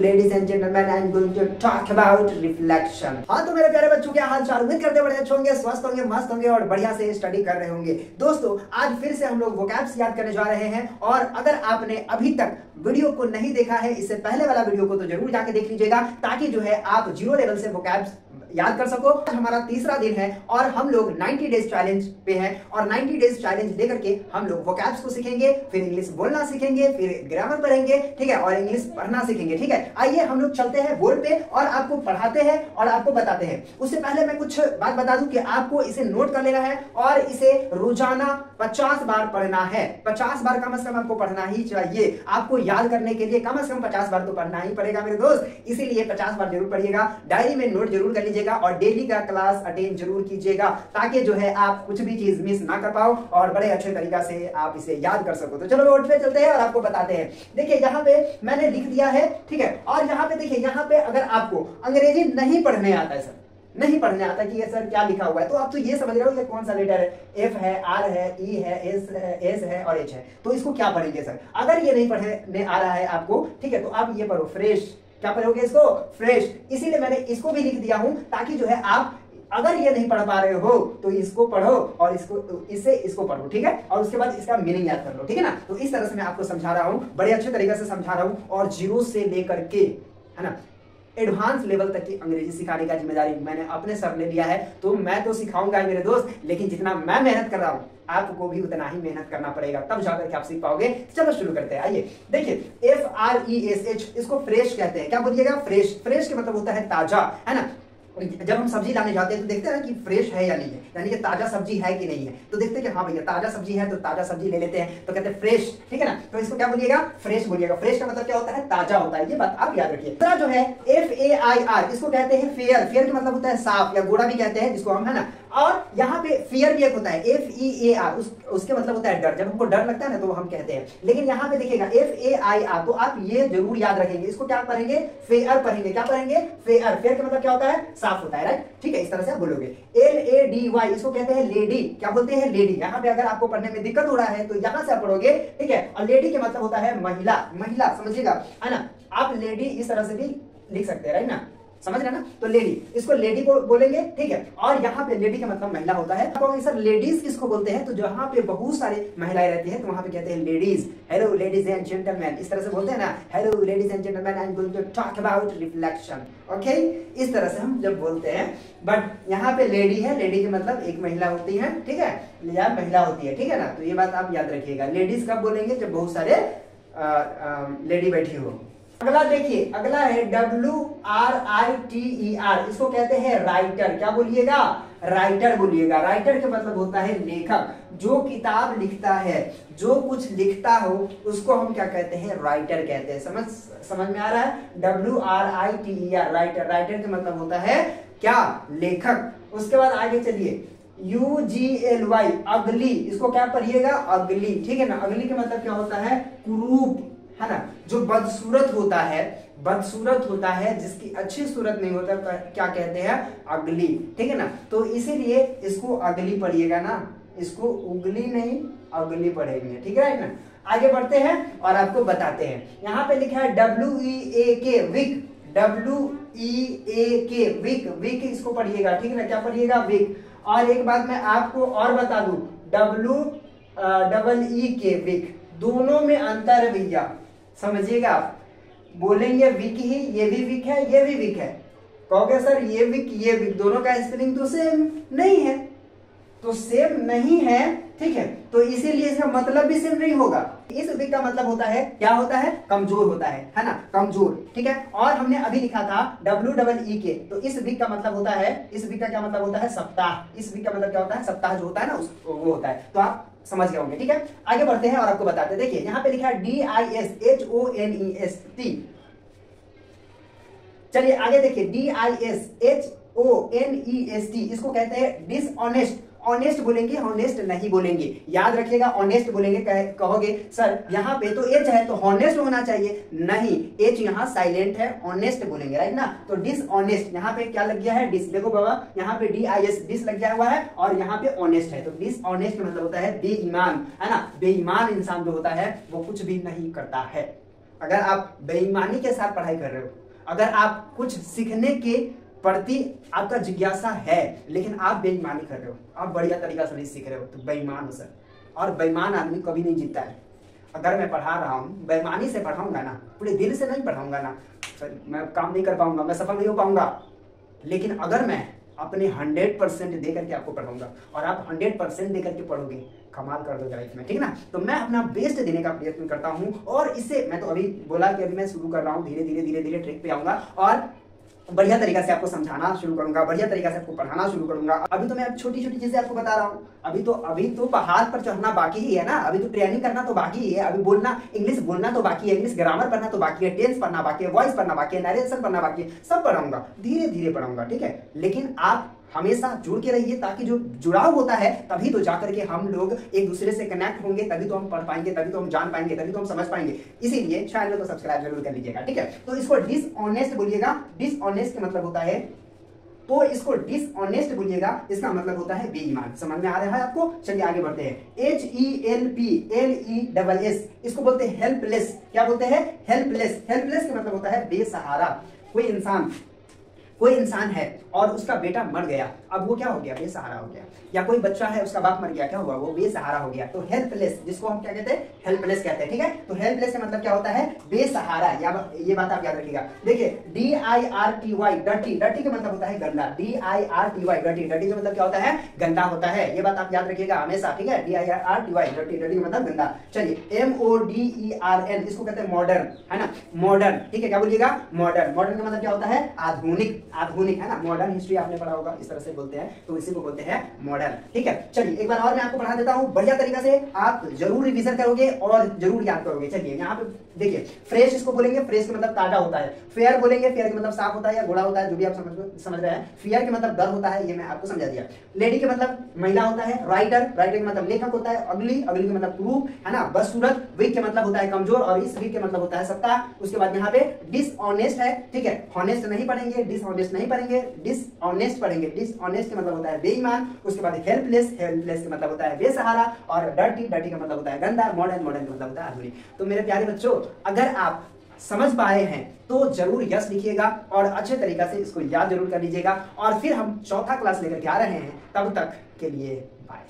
ladies and gentlemen, I'm going to talk about reflection। हाँ तो मेरे प्यारे बच्चों, क्या हाल चाल? उम्मीद करते हैं बड़े अच्छे होंगे, स्वस्थ होंगे, मस्त होंगे और बढ़िया से स्टडी कर रहे होंगे। दोस्तों, आज फिर से हम लोग वोकैब्स याद करने जा रहे हैं और अगर आपने अभी तक वीडियो को नहीं देखा है, इससे पहले वाला वीडियो को तो जरूर जाके देख लीजिएगा, ताकि जो है आप जीरो लेवल से वोकैब्स याद कर सको। हमारा तीसरा दिन है और हम लोग 90 डेज चैलेंज पे हैं और 90 डेज चैलेंज लेकर के हम लोग वोकैब्स को सीखेंगे, फिर इंग्लिश बोलना सीखेंगे, फिर ग्रामर पढ़ेंगे, ठीक है, और इंग्लिश पढ़ना सीखेंगे, ठीक है। आइए हम लोग चलते हैं बोर्ड पे और आपको पढ़ाते हैं और आपको बताते हैं। उससे पहले मैं कुछ बात बता दूं कि आपको इसे नोट कर लेना है और इसे रोजाना 50 बार पढ़ना है। 50 बार कम से कम आपको पढ़ना ही चाहिए। आपको याद करने के लिए कम से कम 50 बार तो पढ़ना ही पड़ेगा मेरे दोस्त, इसीलिए 50 बार जरूर पढ़िएगा। डायरी में नोट जरूर कर लीजिएगा और डेली का क्लास अटेंड जरूर कीजिएगा, ताकि जो है आप कुछ भी चीज मिस ना कर पाओ और बड़े अच्छे तरीका से आप इसे याद कर सको। तो चलो बोर्ड पे चलते हैं और आपको बताते हैं। देखिए यहाँ पे मैंने लिख दिया है, ठीक है, और यहाँ पे देखिए, यहाँ पे अगर आपको अंग्रेजी नहीं पढ़ने आता है, सर नहीं पढ़ने आता कि ये सर क्या लिखा हुआ है, तो आप तो ये समझ रहे हो ये कौन सा लेटर है, एफ है, आर है, ई है, एस है और एच है, तो इसको क्या पढ़ेंगे सर? अगर ये नहीं पढ़ने आ रहा है आपको, ठीक है, तो आप ये पढ़ो फ्रेश। क्या पढ़ोगे इसको? फ्रेश। इसीलिए मैंने इसको भी लिख दिया हूं, ताकि जो है आप अगर ये नहीं पढ़ पा रहे हो तो इसको पढ़ो और इसको पढ़ो, ठीक है, और उसके बाद इसका मीनिंग याद कर लो, ठीक है ना। तो इस तरह से मैं आपको समझा रहा हूं, बड़े अच्छे तरीके से समझा रहा हूं और जीरो से लेकर के, है ना, एडवांस लेवल तक की अंग्रेजी सिखाने का जिम्मेदारी मैंने अपने सर ले लिया है। तो मैं तो सिखाऊंगा मेरे दोस्त, लेकिन जितना मैं मेहनत कर रहा हूं आपको भी उतना ही मेहनत करना पड़ेगा, तब जाकर के आप सीख पाओगे। चलो शुरू करते हैं। आइए देखिए, FRESH इसको फ्रेश कहते हैं। क्या बोलिएगा? फ्रेश। फ्रेश का मतलब होता है ताजा, है ना। जब हम सब्जी लाने जाते हैं तो देखते हैं ना कि फ्रेश है या नहीं है, यानी कि ताजा सब्जी है कि नहीं है, तो देखते हैं कि हाँ भैया ताजा सब्जी है, तो ताजा सब्जी ले लेते हैं, तो कहते हैं फ्रेश, ठीक है ना। तो इसको क्या बोलिएगा? फ्रेश बोलिएगा। फ्रेश का मतलब क्या होता है? ताजा होता है, ये बात आप याद रखिए। दूसरा जो है FAIR, इसको कहते हैं फेयर। फेयर का मतलब होता है साफ या गोरा भी कहते हैं जिसको हम, है ना। और यहाँ पे फियर भी एक होता है, FEAR, उसके मतलब होता है डर। जब हमको डर लगता है ना तो हम कहते हैं, लेकिन यहाँ पे देखिएगा FAIR, तो आप ये जरूर याद रखेंगे। इसको क्या पढ़ेंगे? फेयर पढ़ेंगे। क्या पढ़ेंगे? फेयर। फेयर का मतलब क्या होता है? साफ होता है, राइट, ठीक है, इस तरह से आप बोलोगे। LADY इसको कहते हैं लेडी। क्या बोलते हैं? लेडी। यहाँ पे अगर आपको पढ़ने में दिक्कत हो रहा है तो यहाँ से आप पढ़ोगे, ठीक है। और लेडी के मतलब होता है महिला। महिला समझिएगा, है ना। आप लेडी इस तरह से भी लिख सकते हैं, राइट ना, समझ रहे ना। तो लेडी, इसको लेडी बोलेंगे, ठीक है। और यहाँ पे लेडी का मतलब महिला होता है। तो सर लेडीज किसको बोलते हैं? तो जहाँ पे बहुत सारे महिलाएं रहती हैं तो वहां पे कहते हैं ladies. Hello ladies and gentleman, इस तरह से बोलते हैं ना, hello ladies and gentleman, I am going to talk about reflection. Okay, इस तरह से हम जब बोलते हैं। बट यहाँ पे लेडी है, लेडी के मतलब एक महिला होती है, ठीक है, या महिला होती है, ठीक है ना। तो ये बात आप याद रखिएगा। लेडीज कब बोलेंगे? जब बहुत सारे लेडी बैठी हो। अगला देखिए, अगला है WRITER, इसको कहते हैं राइटर। क्या बोलिएगा? राइटर बोलिएगा। राइटर का मतलब होता है लेखक। जो किताब लिखता है, जो कुछ लिखता हो, उसको हम क्या कहते हैं? राइटर कहते हैं। समझ में आ रहा है? WRITER, writer. राइटर का मतलब होता है क्या? लेखक। उसके बाद आगे चलिए, UGLY, अगली, इसको क्या पढ़िएगा? अगली, ठीक है ना। अगली का मतलब क्या होता है? कुरूप, है ना। जो बदसूरत होता है, बदसूरत होता है, जिसकी अच्छी सूरत नहीं होता, क्या कहते हैं? अगली, ठीक है ना। तो इसीलिए इसको अगली पढ़िएगा ना, इसको उगली नहीं अगली पढ़ेंगे, ठीक है ना। आगे बढ़ते हैं और आपको बताते हैं। यहाँ पे लिखा है WEAK, weak. WEAK, weak. Weak इसको पढ़िएगा, ठीक है ना। क्या पढ़िएगा? विक। और एक बात मैं आपको और बता दूं, WEEK, विक, दोनों में अंतर है भैया, समझिएगा। आप बोलेंगे विक ही, ये भी विक है, ये भी विक है, कहोगे सर ये विक ये विक, दोनों का स्पेलिंग तो सेम नहीं है, तो सेम नहीं है, ठीक है, तो इसीलिए इसका मतलब भी सेम नहीं होगा। इस विक का मतलब होता है, क्या होता है? कमजोर होता है ना, कमजोर, ठीक है। और हमने अभी लिखा था WEEK, तो इस विक का मतलब होता है, इस विक का क्या मतलब होता है? सप्ताह। इस विक का मतलब क्या होता है? सप्ताह जो होता है ना, वो होता है। तो आप समझ गए होंगे, ठीक है। आगे बढ़ते हैं और आपको बताते हैं। देखिए यहाँ पे लिखा है DISHONEST। चलिए आगे देखिए, DISHONEST, इसको कहते हैं डिसऑनेस्ट। ऑनेस्ट बोलेंगे, हॉनेस्ट नहीं बोलेंगे, याद रखिएगा। ऑनेस्ट बोलेंगे, कहोगे सर यहाँ पे तो एच है तो हॉनेस्ट होना चाहिए, नहीं, एच यहाँ साइलेंट है, ऑनेस्ट बोलेंगे, राइट ना। तो डिसऑनेस्ट, यहाँ पे क्या लग गया है? डिस। देखो बाबा, यहाँ पे DIS, डिस लग गया हुआ है, और यहाँ पे ऑनेस्ट है, तो डिसऑनेस्ट मतलब होता है बेईमान, है ना। बेईमान इंसान जो होता है वो कुछ भी नहीं करता है। अगर आप बेईमानी के साथ पढ़ाई कर रहे हो, अगर आप कुछ सीखने के प्रति आपका जिज्ञासा है लेकिन आप बेईमानी कर रहे हो, आप बढ़िया तरीका से नहीं सीख रहे हो, तो बेईमान हो सर। और बेईमान आदमी कभी नहीं जीतता है। अगर मैं पढ़ा रहा हूँ, बेईमानी से पढ़ाऊंगा ना, पूरे दिल से नहीं पढ़ाऊंगा ना, सर मैं काम नहीं कर पाऊंगा, मैं सफल नहीं हो पाऊंगा। लेकिन अगर मैं अपने 100% दे करके आपको पढ़ाऊंगा और आप 100% दे करके पढ़ोगे, कमाल कर दोगे लाइफ में, ठीक है ना। तो मैं अपना बेस्ट देने का प्रयत्न करता हूं और इससे मैं तो अभी बोला कि अभी मैं शुरू कर रहा हूं, धीरे धीरे धीरे धीरे ट्रैक पे आऊंगा और बढ़िया तरीका से आपको समझाना शुरू करूंगा, बढ़िया तरीका से आपको पढ़ाना शुरू करूंगा। अभी तो मैं छोटी छोटी चीजें आपको बता रहा हूँ, अभी तो पहाड़ पर चढ़ना बाकी ही है ना, अभी तो ट्रेनिंग करना तो बाकी ही है, अभी बोलना इंग्लिश बोलना तो बाकी है, इंग्लिश ग्रामर पढ़ना तो बाकी है, टेंस पढ़ना बाकी है, वॉइस पढ़ना बाकी है, नरेशन पढ़ना बाकी है, सब पढ़ाऊंगा, धीरे धीरे पढ़ाऊंगा, ठीक है। लेकिन आप हमेशा जुड़ के रहिए, ताकि जो जुड़ाव होता है तभी तो जाकर के हम लोग एक दूसरे से कनेक्ट होंगे, तभी तो हम पढ़ पाएंगे, तभी तो हम जान पाएंगे, तभी तो हम समझ पाएंगे। इसीलिए चैनल को सब्सक्राइब जरूर कर लीजिएगा, ठीक है। तो इसको डिसऑनेस्ट बोलिएगा, डिसऑनेस्ट का मतलब होता है, तो इसको डिसऑनेस्ट बोलिएगा, इसका मतलब होता है बेईमान। समझ में आ रहा है आपको? चलिए आगे बढ़ते हैं। HELPLESS इसको बोलते हैं हेल्पलेस। क्या बोलते हैं? हेल्पलेस। हेल्पलेस का मतलब होता है बेसहारा। कोई इंसान है और उसका बेटा मर गया, अब वो क्या हो गया? बेसहारा हो गया। या कोई बच्चा है, उसका बाप मर गया, क्या हुआ? वो बेसहारा हो गया। तो हेल्पलेस, जिसको हम क्या कहते हैं? हेल्पलेस कहते हैं, ठीक है। तो हेल्पलेस का मतलब क्या होता है? बेसहारा। ये बात आप याद रखिएगा। देखिए DIRTY, डर्टी, डर्टी का मतलब होता है गंदा। DIRTY, डर्टी, डर्टी का मतलब क्या होता है? गंदा होता है। ये बात आप याद रखिएगा हमेशा, ठीक है। DIRTY, डर्टी, डर्टी का मतलब गंदा। चलिए MODERN इसको कहते हैं मॉडर्न, है ना, मॉडर्न, ठीक है। क्या बोलिएगा? मॉडर्न। मॉडर्न का मतलब क्या होता है? आधुनिक, आधुनिक, है ना। मॉडर्न हिस्ट्री आपने पढ़ा होगा, इस तरह से बोलते हैं, तो इसी को बोलते हैं मॉडर्न, ठीक है। चलिए एक बार और मैं आपको पढ़ा देता हूं बढ़िया तरीका से, आप जरूर रिवीजन करोगे और जरूर याद करोगे। चलिए यहाँ पे देखिए, फ्रेश इसको बोलेंगे, फ्रेश का मतलब ताजा होता है। फेयर बोलेंगे, फेयर का मतलब साफ होता है या गोरा होता है, जो भी आप समझ रहे हैं। फियर का मतलब डर होता है, ये मैं आपको समझा दिया। लेडी के मतलब महिला होता है। राइटर, राइटर का मतलब लेखक होता है। अगली, अगली का मतलब क्रूप, है ना, बदसूरत। वीक का मतलब होता है कमजोर, और इस वीक का मतलब होता है सत्ता। उसके बाद यहाँ पे डिसऑनेस्ट है, ठीक है। हॉनेस्ट नहीं पढ़ेंगे, डिसऑनेस्ट नहीं पढ़ेंगे, डिसऑनेस्ट पढ़ेंगे। डिसऑनेस्ट का मतलब होता है बेईमान। उसके बाद हेल्पलेस, हेल्पलेस का मतलब होता है बेसहारा, और डर्टी, डर्टी का मतलब होता है गंदा। मॉडर्न, मॉडर्न का मतलब होता है आधुनिक। तो मेरे प्यारे बच्चों, अगर आप समझ पाए हैं तो जरूर यस लिखिएगा और अच्छे तरीका से इसको याद जरूर कर लीजिएगा। और फिर हम चौथा क्लास लेकर के आ रहे हैं, तब तक के लिए बाय।